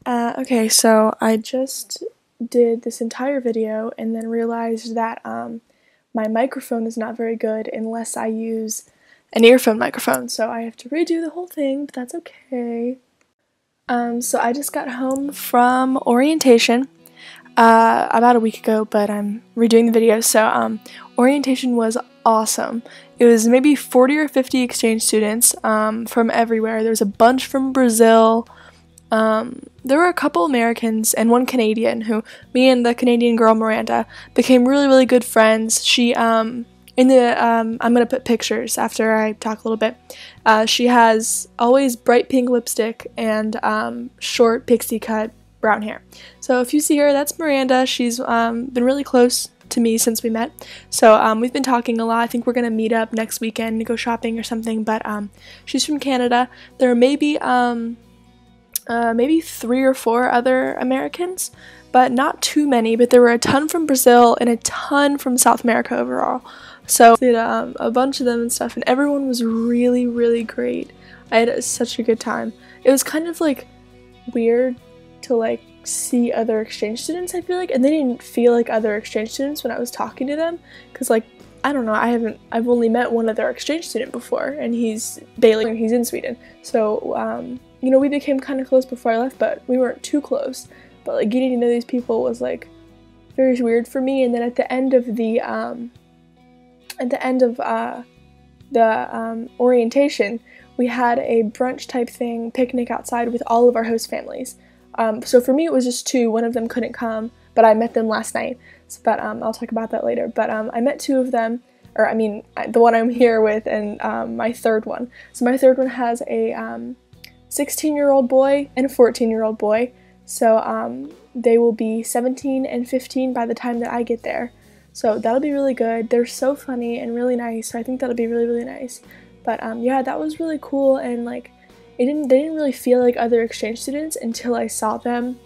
Okay, so I just did this entire video and then realized that my microphone is not very good unless I use an earphone microphone, so I have to redo the whole thing, but that's okay. So I just got home from orientation about a week ago, but I'm redoing the video. So orientation was awesome. It was maybe 40 or 50 exchange students from everywhere. There was a bunch from Brazil. There were a couple Americans and one Canadian who, me and the Canadian girl Miranda, became really, really good friends. She, I'm gonna put pictures after I talk a little bit. She has always bright pink lipstick and short pixie cut brown hair. So if you see her, that's Miranda. She's been really close to me since we met. So we've been talking a lot. I think we're gonna meet up next weekend to go shopping or something, but she's from Canada. There may be maybe 3 or 4 other Americans, but not too many, but there were a ton from Brazil and a ton from South America overall. So we did a bunch of them and stuff, and everyone was really, really great. I had such a good time. It was kind of like weird to like see other exchange students, I feel like, and they didn't feel like other exchange students when I was talking to them, because like, I don't know, I've only met one other exchange student before, and he's Bailey, and he's in Sweden. So you know, we became kind of close before I left, but we weren't too close. But like getting to know these people was like very weird for me. And then at the end of the orientation, we had a brunch type thing, picnic outside with all of our host families. So for me, it was just 2. One of them couldn't come, but I met them last night. So, but I'll talk about that later. But I met 2 of them, or I mean, the one I'm here with, and my third one. So my third one has a 16-year-old boy and a 14-year-old boy, so they will be 17 and 15 by the time that I get there, so that'll be really good. They're so funny and really nice, so I think that'll be really, really nice. But yeah, that was really cool, and like they didn't really feel like other exchange students until I saw them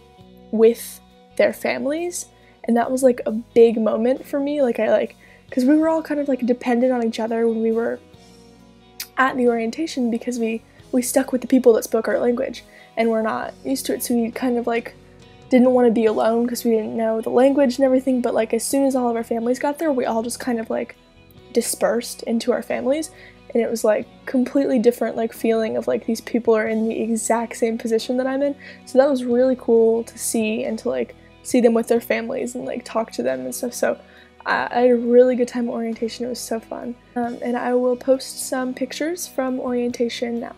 with their families, and that was like a big moment for me. Because we were all kind of like dependent on each other when we were at the orientation, because we stuck with the people that spoke our language, and we're not used to it, so we kind of like didn't want to be alone because we didn't know the language and everything. But like as soon as all of our families got there, we all just kind of like dispersed into our families, and it was like completely different like feeling of like these people are in the exact same position that I'm in. So that was really cool to see, and to like see them with their families and like talk to them and stuff. So I had a really good time at orientation. It was so fun, and I will post some pictures from orientation now.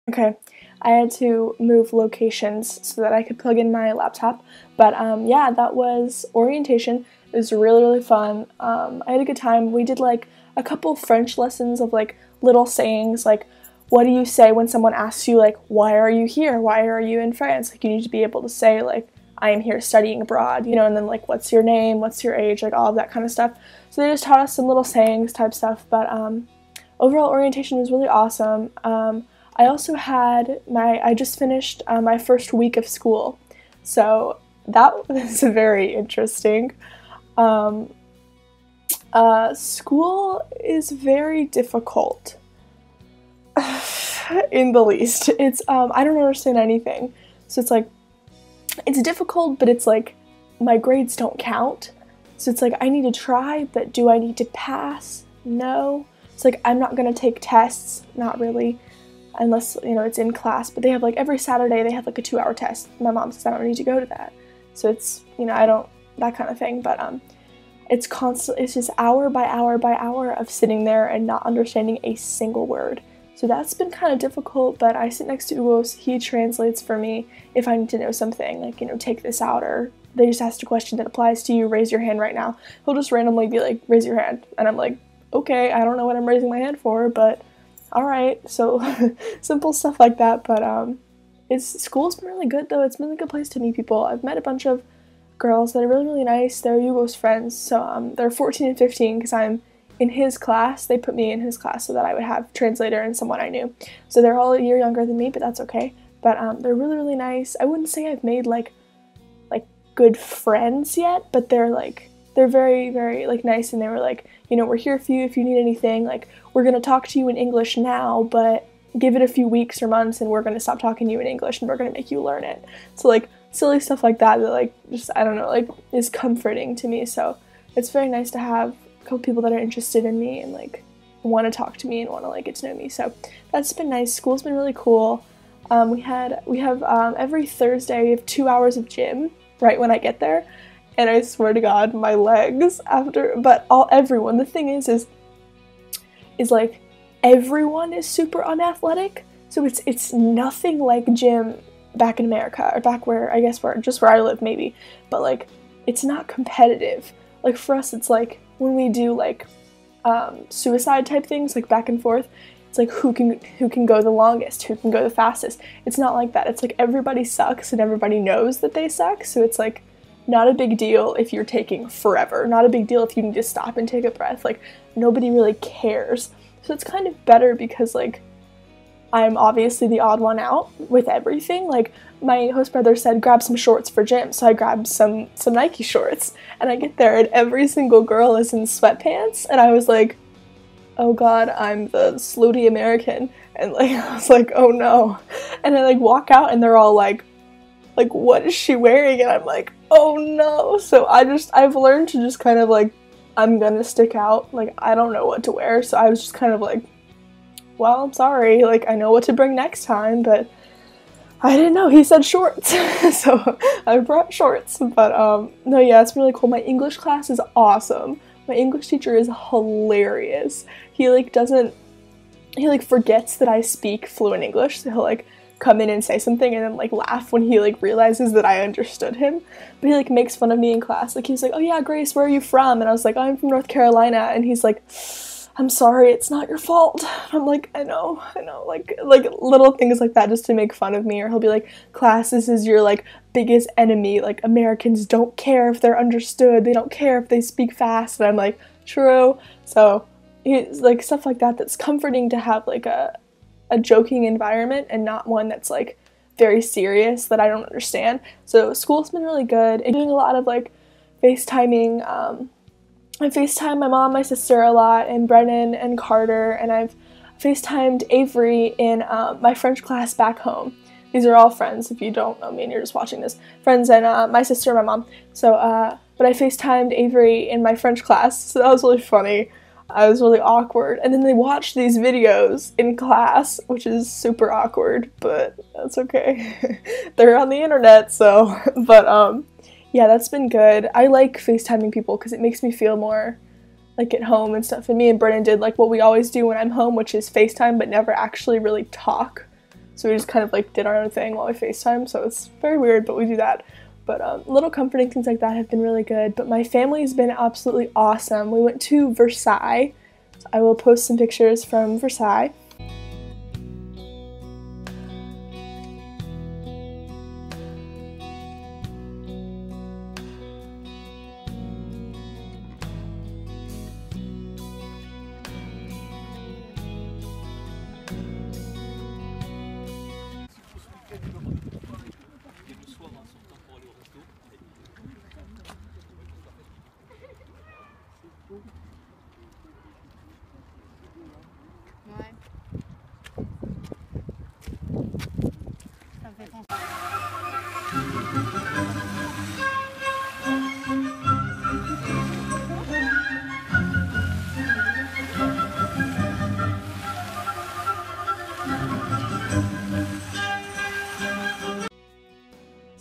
Okay, I had to move locations so that I could plug in my laptop, but yeah, that was orientation. It was really, really fun. I had a good time. We did like a couple French lessons of like little sayings, like what do you say when someone asks you like, why are you here? Why are you in France? Like you need to be able to say like, I am here studying abroad, you know, and then like, what's your name? What's your age? Like all of that kind of stuff. So they just taught us some little sayings type stuff, but overall orientation was really awesome. I also had I just finished my first week of school, so that was very interesting. School is very difficult. In the least. It's, I don't understand anything. So it's like, it's difficult, but it's like, my grades don't count. So it's like, I need to try, but do I need to pass? No. It's like, I'm not gonna take tests, not really, unless, you know, it's in class, but they have like, every Saturday they have like a 2-hour test. My mom says I don't need to go to that. So it's, you know, I don't, that kind of thing, but, it's constant, it's just hour by hour by hour of sitting there and not understanding a single word. So that's been kind of difficult, but I sit next to wooooo. He translates for me if I need to know something, like, you know, take this out, or they just asked a question that applies to you, raise your hand right now. He'll just randomly be like, raise your hand. And I'm like, okay, I don't know what I'm raising my hand for, but alright. So simple stuff like that, but school's been really good though. It's been a good place to meet people. I've met a bunch of girls that are really, really nice. They're wooooo's friends, so they're 14 and 15 because I'm in his class. They put me in his class so that I would have translator and someone I knew. So they're all a year younger than me, but that's okay. But they're really, really nice. I wouldn't say I've made like good friends yet, but they're very, very like nice, and they were like, you know, we're here for you if you need anything. Like, we're gonna talk to you in English now, but give it a few weeks or months and we're gonna stop talking to you in English and we're gonna make you learn it. So like silly stuff like that like just, I don't know, like is comforting to me. So it's very nice to have a couple people that are interested in me and like want to talk to me and want to like get to know me. So that's been nice. School's been really cool. We have every Thursday we have 2 hours of gym right when I get there, and I swear to God, my legs after, but everyone, the thing is like everyone is super unathletic, so it's nothing like gym back in America, or back where, I guess, where I live maybe, but like it's not competitive. Like for us, it's like when we do like suicide type things, like back and forth, it's like who can go the longest, who can go the fastest. It's not like that. It's like everybody sucks and everybody knows that they suck, so it's like not a big deal if you're taking forever, not a big deal if you need to stop and take a breath. Like nobody really cares. So it's kind of better because like I'm obviously the odd one out with everything. Like my host brother said, grab some shorts for gym, so I grabbed some Nike shorts, and I get there and every single girl is in sweatpants, and I was like, oh god, I'm the slutty American, and like I was like, oh no, and I like walk out and they're all like what is she wearing, and I'm like, oh no. So I've learned to just kind of like, I'm gonna stick out, like I don't know what to wear, so I was just kind of like, well, I'm sorry, like I know what to bring next time, but I didn't know he said shorts. So I brought shorts. But no, yeah, it's really cool. My English class is awesome. My English teacher is hilarious. He forgets that I speak fluent English, so he'll like come in and say something and then like laugh when he like realizes that I understood him. But he like makes fun of me in class. Like he's like, oh yeah, Grace, where are you from? And I was like, oh, I'm from North Carolina. And he's like, I'm sorry, it's not your fault. I'm like, I know, like little things like that just to make fun of me. Or he'll be like, class, this is your like biggest enemy. Like Americans don't care if they're understood. They don't care if they speak fast. And I'm like, true. So it's like stuff like that that's comforting to have like a joking environment and not one that's like very serious that I don't understand. So school's been really good. I'm doing a lot of like FaceTiming. I FaceTime my mom, my sister a lot, and Brennan and Carter, and I've FaceTimed Avery in my French class back home. These are all friends, if you don't know me and you're just watching this. Friends and my sister and my mom. So, but I FaceTimed Avery in my French class, so that was really funny. I was really awkward. And then they watched these videos in class, which is super awkward, but that's okay. They're on the internet, so, but, yeah, that's been good. I like FaceTiming people because it makes me feel more like at home and stuff. And me and Brennan did like what we always do when I'm home, which is FaceTime but never actually really talk. So we just kind of like did our own thing while we FaceTime. So it's very weird, but we do that. But little comforting things like that have been really good. But my family's been absolutely awesome. We went to Versailles. So I will post some pictures from Versailles. So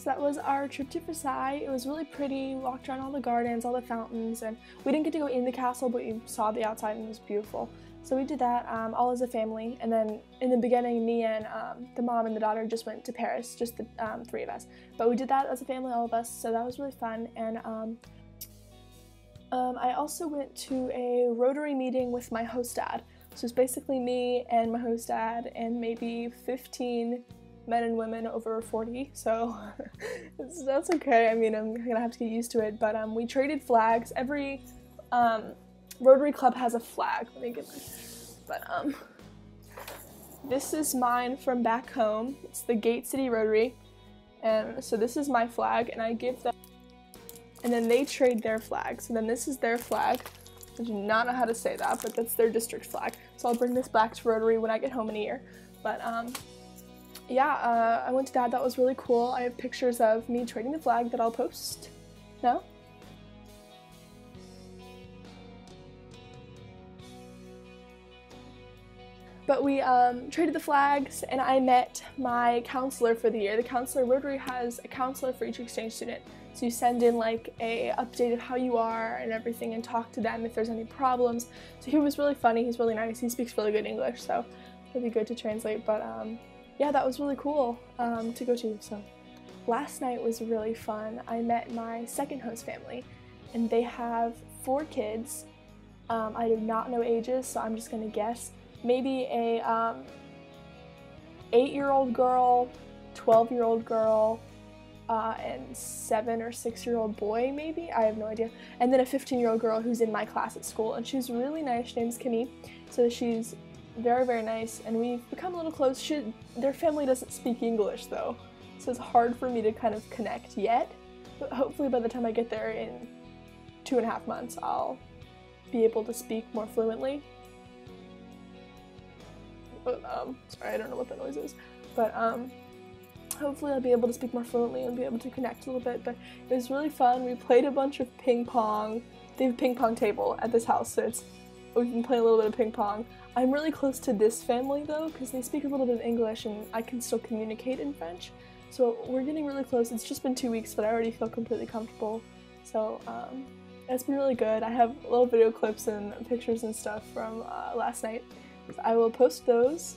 that was our trip to Versailles. It was really pretty. We walked around all the gardens, all the fountains, and we didn't get to go in the castle, but we saw the outside and it was beautiful. So we did that all as a family, and then in the beginning, me and the mom and the daughter just went to Paris, just the three of us. But we did that as a family, all of us, so that was really fun. And I also went to a Rotary meeting with my host dad. So it's basically me and my host dad and maybe 15 men and women over 40, so that's okay. I mean, I'm gonna have to get used to it, but we traded flags. Every Rotary Club has a flag. Let me get this. But this is mine from back home. It's the Gate City Rotary, and so this is my flag, and I give them, and then they trade their flag. So then this is their flag. I do not know how to say that, but that's their district flag. So I'll bring this back to Rotary when I get home in a year. But yeah, I went to that. That was really cool. I have pictures of me trading the flag that I'll post. No? But we traded the flags, and I met my counselor for the year. The counselor, Rotary has a counselor for each exchange student. So you send in like a update of how you are and everything and talk to them if there's any problems. So he was really funny, he's really nice, he speaks really good English, so it'd be good to translate. But yeah, that was really cool to go to. So last night was really fun. I met my second host family, and they have 4 kids. I do not know ages, so I'm just gonna guess. Maybe a 8-year-old girl, 12-year-old girl, and 7 or 6-year-old boy, maybe? I have no idea. And then a 15-year-old girl who's in my class at school, and she's really nice. Her name's Kimmy. So she's very, very nice, and we've become a little close. Their family doesn't speak English, though, so it's hard for me to kind of connect yet. But hopefully by the time I get there in 2.5 months, I'll be able to speak more fluently. But, sorry, I don't know what that noise is. But, hopefully I'll be able to speak more fluently and be able to connect a little bit. But it was really fun. We played a bunch of ping pong. They have a ping pong table at this house, so we've been playing a little bit of ping pong. I'm really close to this family, though, because they speak a little bit of English and I can still communicate in French. So we're getting really close. It's just been 2 weeks, but I already feel completely comfortable. So, it's been really good. I have little video clips and pictures and stuff from last night. So I will post those.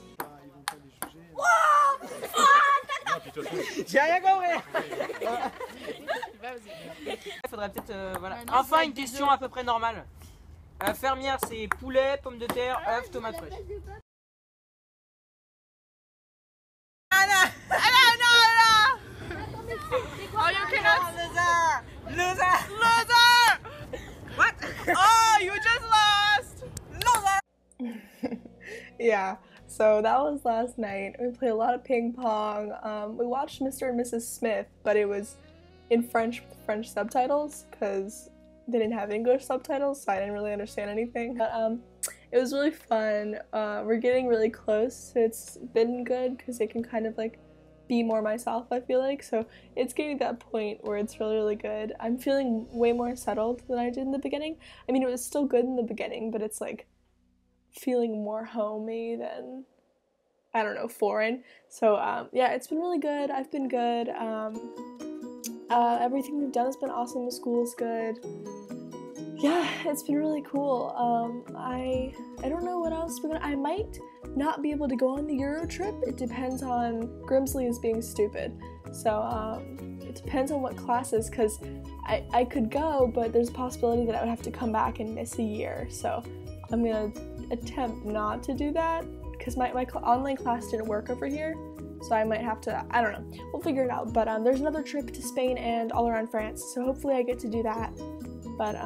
J'ai rien compris. Il faudrait peut-être voilà. Enfin une question à peu près normale. Fermière, c'est poulet, pommes de terre, œufs, tomates fraîches. Oh, you cannot. Loser! What? Oh, you just lost. Yeah, so that was last night. We played a lot of ping pong. We watched Mr. and Mrs. Smith, but it was in French with French subtitles because they didn't have English subtitles, so I didn't really understand anything. But it was really fun. We're getting really close, so it's been good because I can kind of like be more myself, I feel like. So it's getting to that point where it's really, really good. I'm feeling way more settled than I did in the beginning. I mean, it was still good in the beginning, but it's like feeling more homey than, I don't know, foreign. So yeah, it's been really good. I've been good. Everything we've done has been awesome. The school's good. Yeah, it's been really cool. I don't know what else I might not be able to go on the Euro trip. It depends on, Grimsley is being stupid. So it depends on what classes, because I could go, but there's a possibility that I would have to come back and miss a year. So I'm gonna attempt not to do that, because my online class didn't work over here. So I might have to, I don't know, we'll figure it out. But there's another trip to Spain and all around France, so hopefully I get to do that. But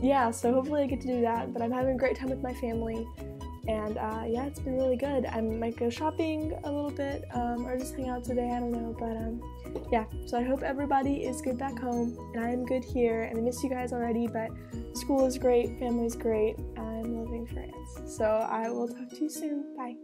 yeah, so hopefully I get to do that. But I'm having a great time with my family, and yeah, it's been really good. I might go shopping a little bit, or just hang out today, I don't know. But yeah, so I hope everybody is good back home, and I am good here, and I miss you guys already, but school is great, family's great, I'm loving France. So I will talk to you soon, bye.